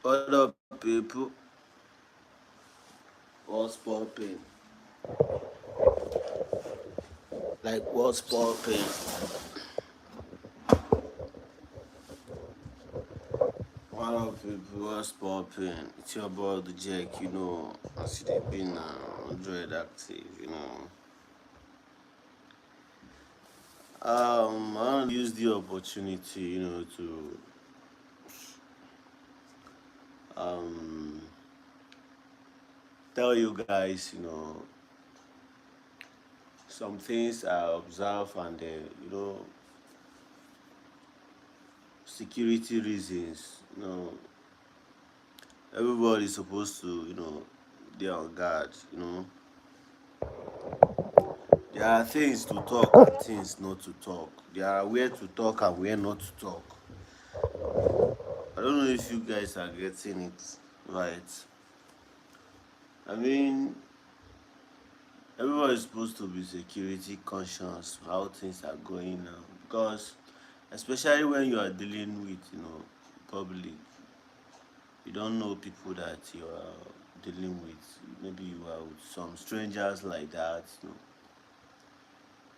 What up, people? What's popping? Like, what's popping? What up, people? What's popping? It's your boy, the Jack, as it been now, Android active. I want to use the opportunity, to um, tell you guys, some things I observe and, security reasons, everybody's supposed to, be on guard, There are things to talk and things not to talk. There are where to talk and where not to talk. I don't know if you guys are getting it right. I mean, everybody is supposed to be security conscious how things are going now, because especially when you are dealing with public, you don't know people that you are dealing with. Maybe you are with some strangers like that.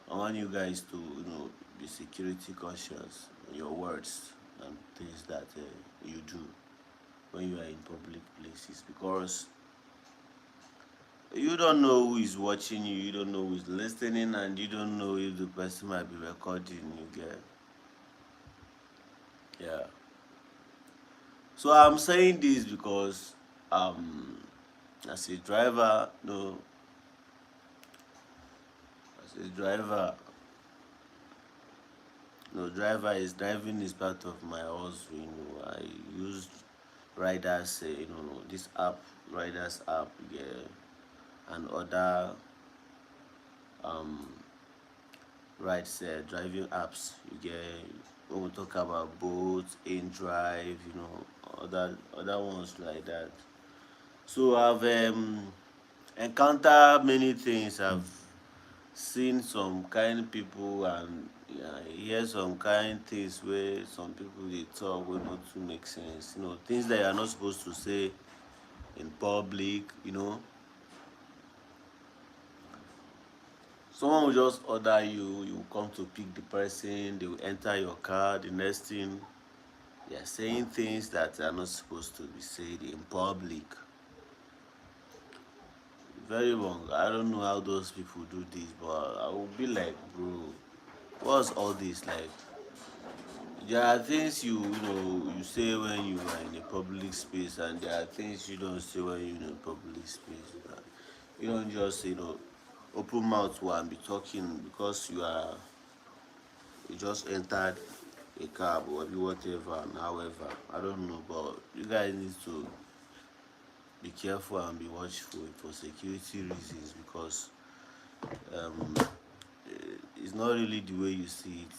I want you guys to be security conscious in your words and things that you do when you are in public places, because you don't know who is watching you, you don't know who is listening, and you don't know if the person might be recording you. Get Yeah. So I'm saying this because um as a driver, as a driver, driver is driving is part of my hustle. I use riders, this app, riders app, yeah, and other um rides, driving apps. You get when we talk about boats, in drive, other ones like that. So I've encountered many things. I've seen some kind people, and yeah, hear some kind things where some people they talk will not to make sense. Things that you are not supposed to say in public. Someone will just order you, you come to pick the person, they will enter your car. The next thing, they are saying things that are not supposed to be said in public. Very wrong. I don't know how those people do this, but I will be like, bro, what's all this? Like, there are things you say when you are in a public space, and there are things you don't say when you're in a public space. You don't just open mouth and be talking because you just entered a cab or whatever and however. I don't know, but you guys need to be careful and be watchful for security reasons, because um, it's not really the way you see it.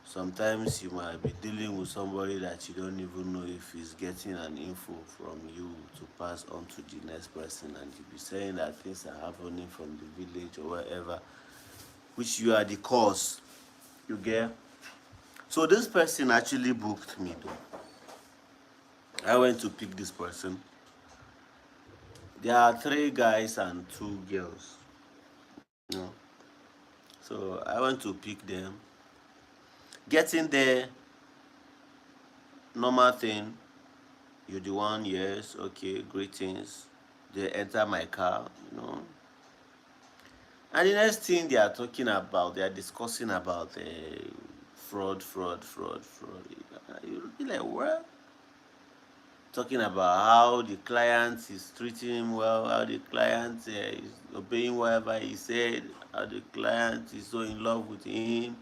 Sometimes you might be dealing with somebody that you don't even know if he's getting an info from you to pass on to the next person, and you be saying that things are happening from the village or wherever, which you are the cause. You get? So this person actually booked me though. I went to pick this person. There are three guys and two girls. You know. So I went to pick them. Getting there, normal thing. You're the one, yes, okay, greetings. They enter my car. And the next thing they are talking about, they are discussing about fraud. You'll be like, what? Talking about how the client is treating him well, how the client is obeying whatever he said, how the client is so in love with him,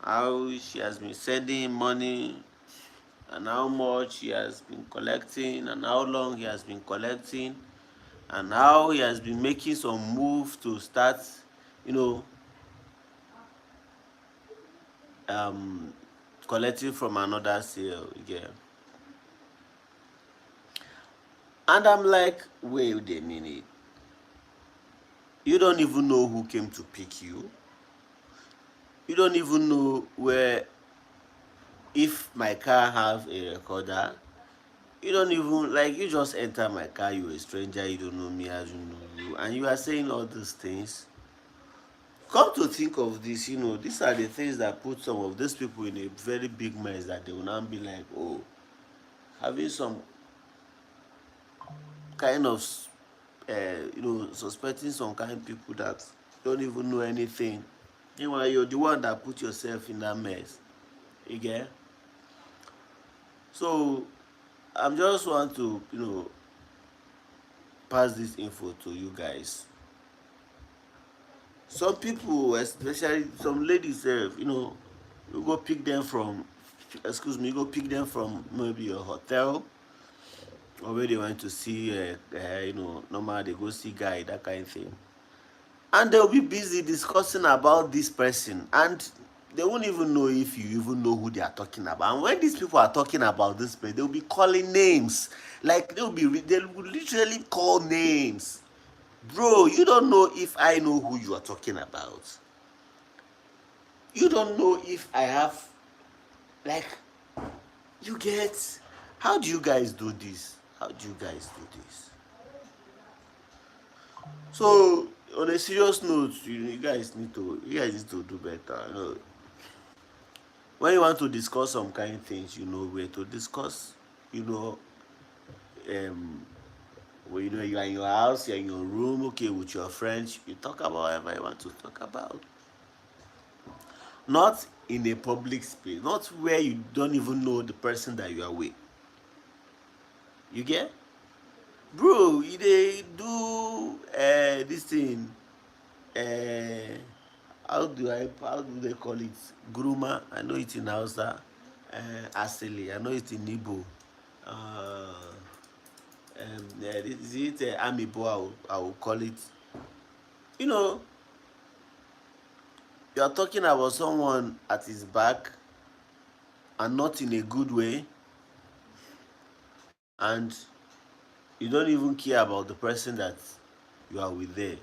how she has been sending him money, and how much he has been collecting, and how long he has been collecting, and how he has been making some move to start, you know, um, collecting from another sale. Yeah. And I'm like, wait a minute. You don't even know who came to pick you. You don't even know where, if my car have a recorder. You don't even like, you just enter my car, you're a stranger, you don't know me, I don't know you, and you are saying all these things. Come to think of this, these are the things that put some of these people in a very big mess, that they will now be like, oh, having some kind of, suspecting some kind of people that don't even know anything. Meanwhile, you're the one that put yourself in that mess. You get? So, I'm just want to, pass this info to you guys. Some people, especially some ladies, you go pick them from, you go pick them from maybe a hotel, or where they went to see, normal they go see guy, that kind of thing, and they'll be busy discussing about this person, and they won't even know if you even know who they are talking about. And when these people are talking about this person, they'll be calling names, like they will literally call names. Bro, you don't know if I know who you are talking about. You don't know if I have, like, you get. How do you guys do this? How do you guys do this? So, on a serious note, you guys need to do better. When you want to discuss some kind of things, you know where to discuss. You know, um, you are in your house, you're in your room, okay, with your friends. You talk about whatever you want to talk about. Not in a public space, not where you don't even know the person that you are with. You get? Bro, they do this thing. Uh, how do they call it? Gruma. I know it in Hausa. Asili. I know it in Igbo. Is it Amibo? I will call it. You know, you are talking about someone at his back, and not in a good way, and you don't even care about the person that you are with there.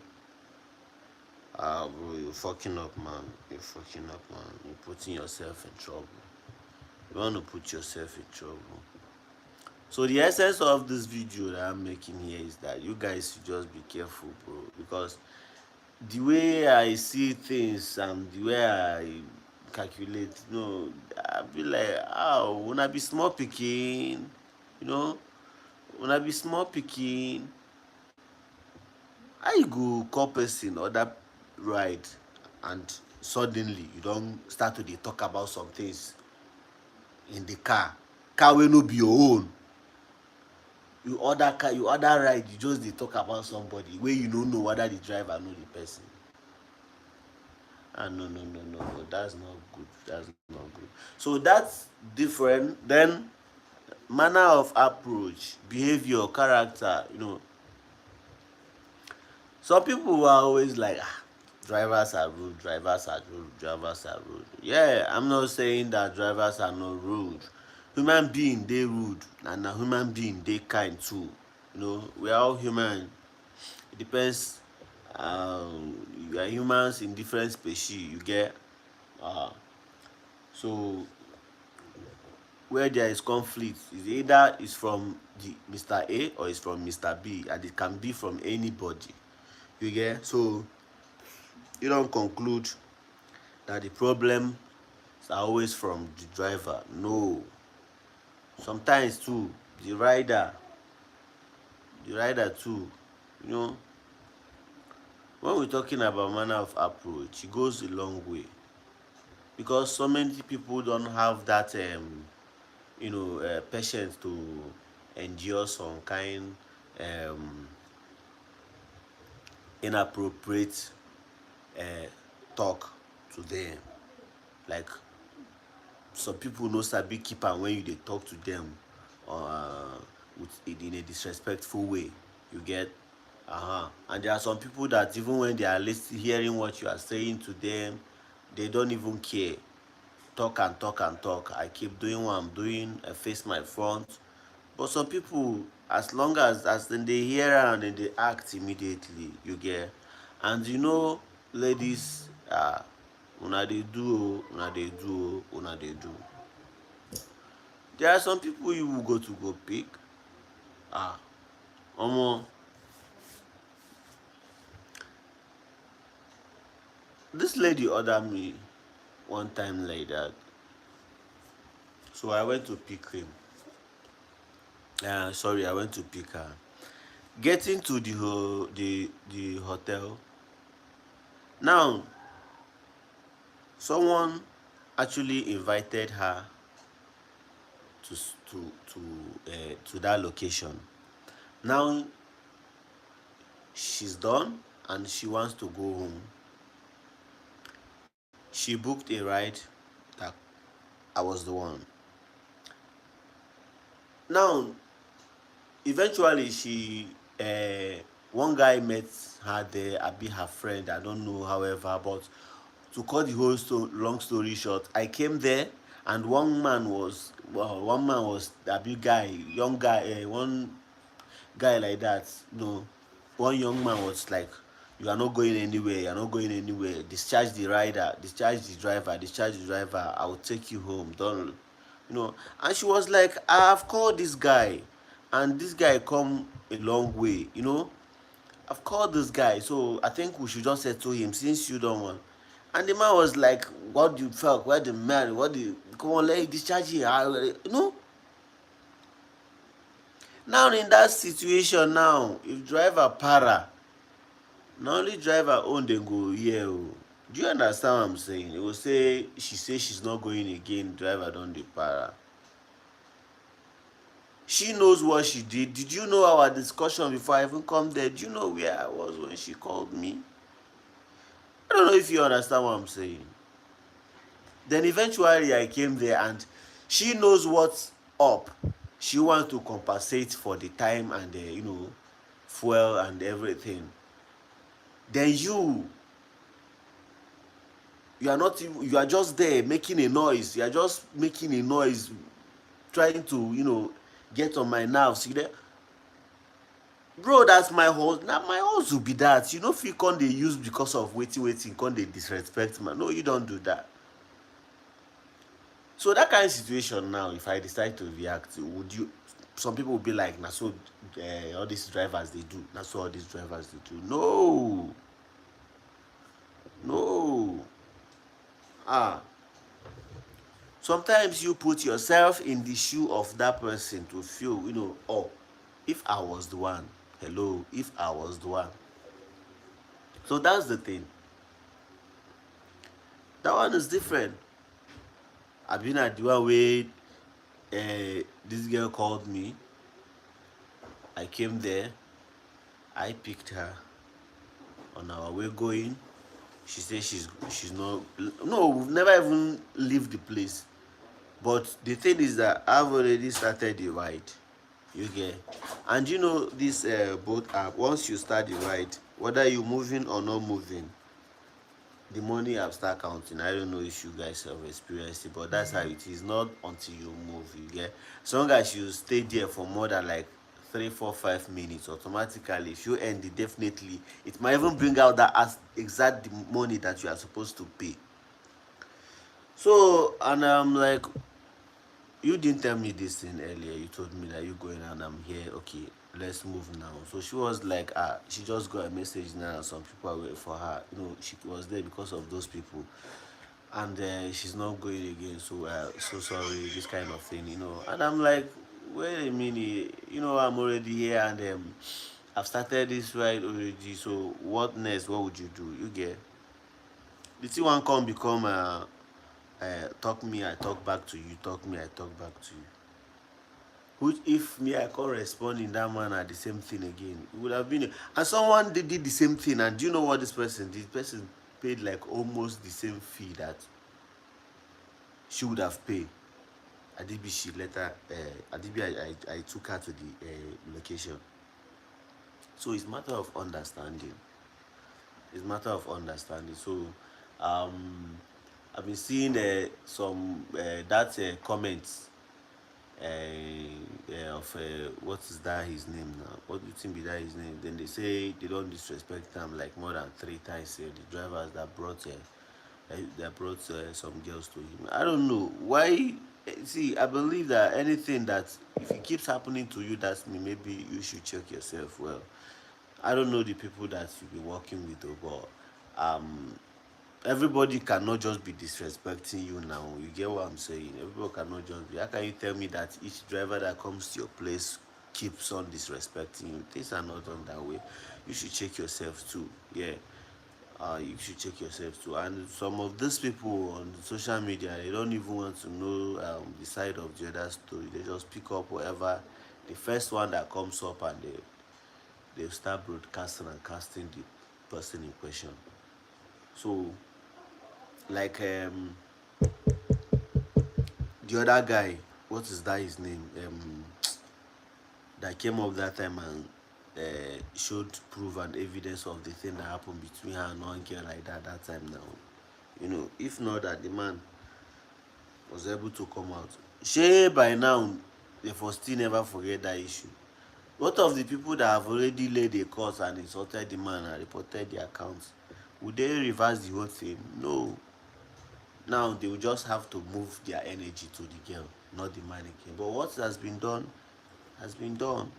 Ah, bro, you're fucking up, man. You're fucking up, man. You're putting yourself in trouble. You want to put yourself in trouble. So the essence of this video that I'm making here is that you guys should just be careful, bro. Because the way I see things and the way I calculate, I be like, oh, when I be small picking, you know, when I be small picking, how you go call person or that ride, and suddenly you don't start to dey talk about some things in the car wey no be your own. You order ride, you just dey talk about somebody wey you no know whether the driver know the person. No, no, no, no, no, that's not good, that's not good. So that's different. Then, manner of approach, behavior, character. Some people are always like, drivers are rude, drivers are rude, drivers are rude. Yeah, I'm not saying that drivers are not rude. Human being, they rude, and a human being, they kind too. We are all human. It depends. You are humans in different species. You get. So where there is conflict, is either it's from the Mr. A or it's from Mr. B, and it can be from anybody. You get. So you don't conclude that the problem is always from the driver. No. Sometimes too, the rider too. You know, when we're talking about manner of approach, it goes a long way, because so many people don't have that patience to endure some kind um, inappropriate uh, talk to them. Like, some people no sabi keep am when you dey talk to them, in a disrespectful way. You get. And there are some people that even when they are hearing what you are saying to them, they don't even care. Talk and talk and talk. I keep doing what I'm doing. I face my front. But some people, as long as then they hear and then they act immediately. You get. And ladies, una dey do, una dey do, una dey do. There are some people you will go pick. Ah, omo, this lady ordered me one time like that, so I went to pick him. Sorry, I went to pick her. Getting to the hotel. Now, someone actually invited her to to that location. Now she's done and she wants to go home. She booked a ride that I was the one. Now, eventually, one guy met her there. I be her friend. I don't know, however, but to cut the whole long story short, I came there, and one man was a big guy, young guy, one guy like that. No, one young man was like, "You are not going anywhere. You are not going anywhere. Discharge the rider. Discharge the driver. Discharge the driver. I will take you home. Don't." And she was like, "I have called this guy, and this guy come a long way. I've called this guy, so I think we should just settle him since you don't want." And the man was like, "What do you felt? Where the man? What do you come on? Let him discharge him." Now in that situation now, if driver para, na only driver own dem go hear o. Do you understand what I'm saying? They go say she's not going again, driver don dey para. She knows what she did. Did you know our discussion before I even come there? Do you know where I was when she called me? I don't know if you understand what I'm saying. Then eventually I came there and she knows what's up. She wants to compensate for the time and fuel and everything. Then you are not even, you are just there making a noise. You are just making a noise, trying to get on my nerves. Bro, that's my horse. Now my horse will be that. If you can't they use because of waiting, can't they disrespect man? No, you don't do that. So that kind of situation now, if I decide to react, would you? Some people will be like, "Nah, so all these drivers they do. That's what all these drivers they do." No, no. Ah, sometimes you put yourself in the shoe of that person to feel, oh, if I was the one, hello, if I was the one. So that's the thing. That one is different. I've been at the one where this girl called me. I came there. I picked her. On our way going, she said she's not. No, we've never even leave the place. But the thing is that I've already started the ride. You get, and this boat app. Once you start the ride, whether you moving or not moving, the money have start counting. I don't know if you guys have experienced it, but that's how it is. Not until you move, you get. As long as you stay there for more than like 3, 4, 5 minutes, automatically, if you end it, definitely, it might even bring out that as exact the money that you are supposed to pay. So, and I'm like, you didn't tell me this thing earlier. You told me that you're going and I'm here. Okay, let's move now. So she was like, she just got a message now. Some people are waiting for her. She was there because of those people, and she's not going again. So, so sorry, this kind of thing. And I'm like, wait a minute. I'm already here, and I've started this ride already. So what next? What would you do? You get the thing one come become talk me, I talk back to you. Talk me, I talk back to you. Which if me I can't respond in that manner the same thing again, it would have been and someone did the same thing. And do you know what this person did? This person paid like almost the same fee that she would have paid. Adibi she later Adibi I took her to the location. So it's matter of understanding. It's matter of understanding. So um I've been seeing some that comments of what is that his name now? What do you think be that his name? Then they say they don't disrespect him like more than 3 times. The drivers that brought some girls to him. I don't know why. See, I believe that anything that if it keeps happening to you, that's me. Maybe you should check yourself well. I don't know the people that you be working with, though, but everybody cannot just be disrespecting you now. You get what I'm saying? Everybody cannot just be. How can you tell me that each driver that comes to your place keeps on disrespecting you? Things are not done that way. You should check yourself too. Yeah. You should check yourself too. And some of these people on social media, they don't even want to know the side of the other story. They just pick up whatever the first one that comes up, and they start broadcasting and casting the person in question. So, like the other guy, what is that his name? That came up that time and showed proof and evidence of the thing that happened between her and one girl like that time now. If not that the man was able to come out. Shay by now, they for still never forget that issue. What of the people that have already laid a cause and insulted the man and reported the accounts? Would they reverse the whole thing? No. Now they will just have to move their energy to the girl, not the man again. But what has been done has been done.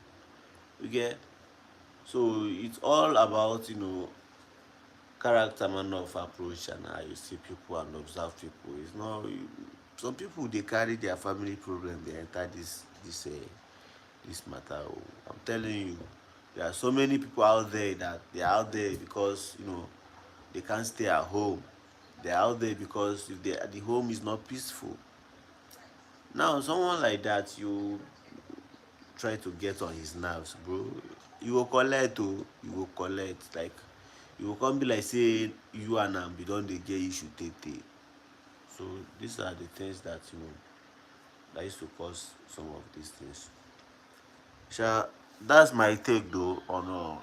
You get? So it's all about character, manner of approach, and how you see people and observe people. It's not some people they carry their family problem. They enter this matter. Oh, I'm telling you, there are so many people out there that they are out there because they can't stay at home. They're out there because if the home is not peaceful. Now, someone like that, you try to get on his nerves, bro. You will collect, oh, you will collect. Like, you will come be like, say, you and am be don dey get issue tey. So, these are the things that, that used to cause some of these things. Sha, that's my take, though, on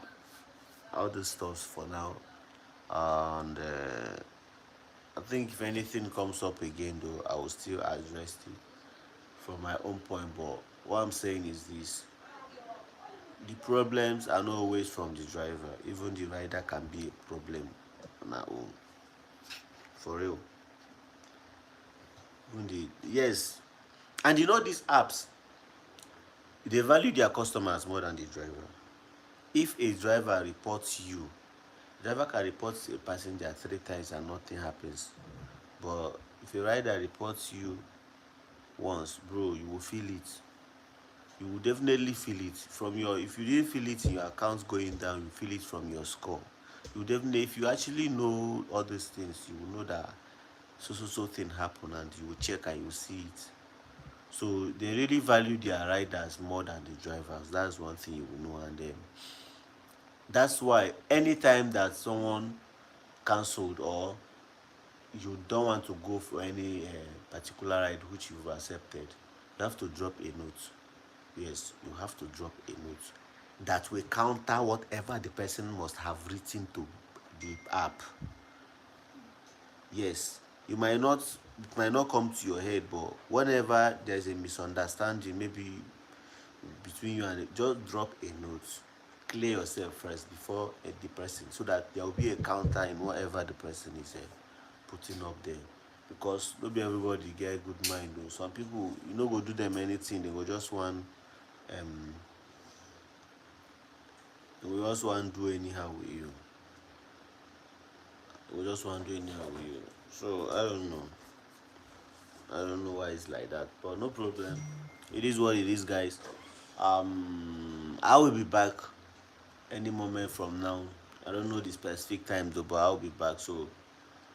all these stuffs for now. And I think if anything comes up again, though, I will still address it from my own point. But what I'm saying is this: the problems are not always from the driver. Even the rider can be a problem on our own. For real. Even yes. And these apps, they value their customers more than the driver. If a driver reports you, driver can report a passenger 3 times and nothing happens. But if a rider reports you once, bro, you will feel it. You will definitely feel it from your. If you didn't feel it in your account going down, you feel it from your score. You definitely, if you actually know all these things, you will know that so thing happen, and you will check and you see it. So they really value their riders more than the drivers. That's one thing you will know. And that's why anytime that someone cancelled, or you don't want to go for any particular ride which you've accepted, you have to drop a note. Yes, you have to drop a note that will counter whatever the person must have written to the app. Yes, it might not come to your head, but whenever there's a misunderstanding, maybe between you and it, just drop a note. Clear yourself first before the person, so that there will be a counter in whatever the person is putting up there. Because not be everybody get good mind though. Some people, go do them anything, they will just want um they will just want do anyhow with you. They will just want do anyhow with you. So I don't know why it's like that, but no problem. It is what it is, guys. I will be back any moment from now. I don't know the specific time though, but I'll be back. So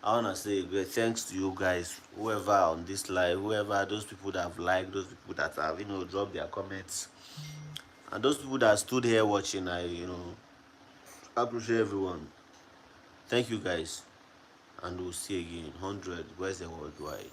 I wanna say great thanks to you guys, whoever on this live, whoever, those people that have liked, those people that have dropped their comments, and those people that stood here watching. I appreciate everyone. Thank you guys, and we'll see you again. 100. Where's the worldwide?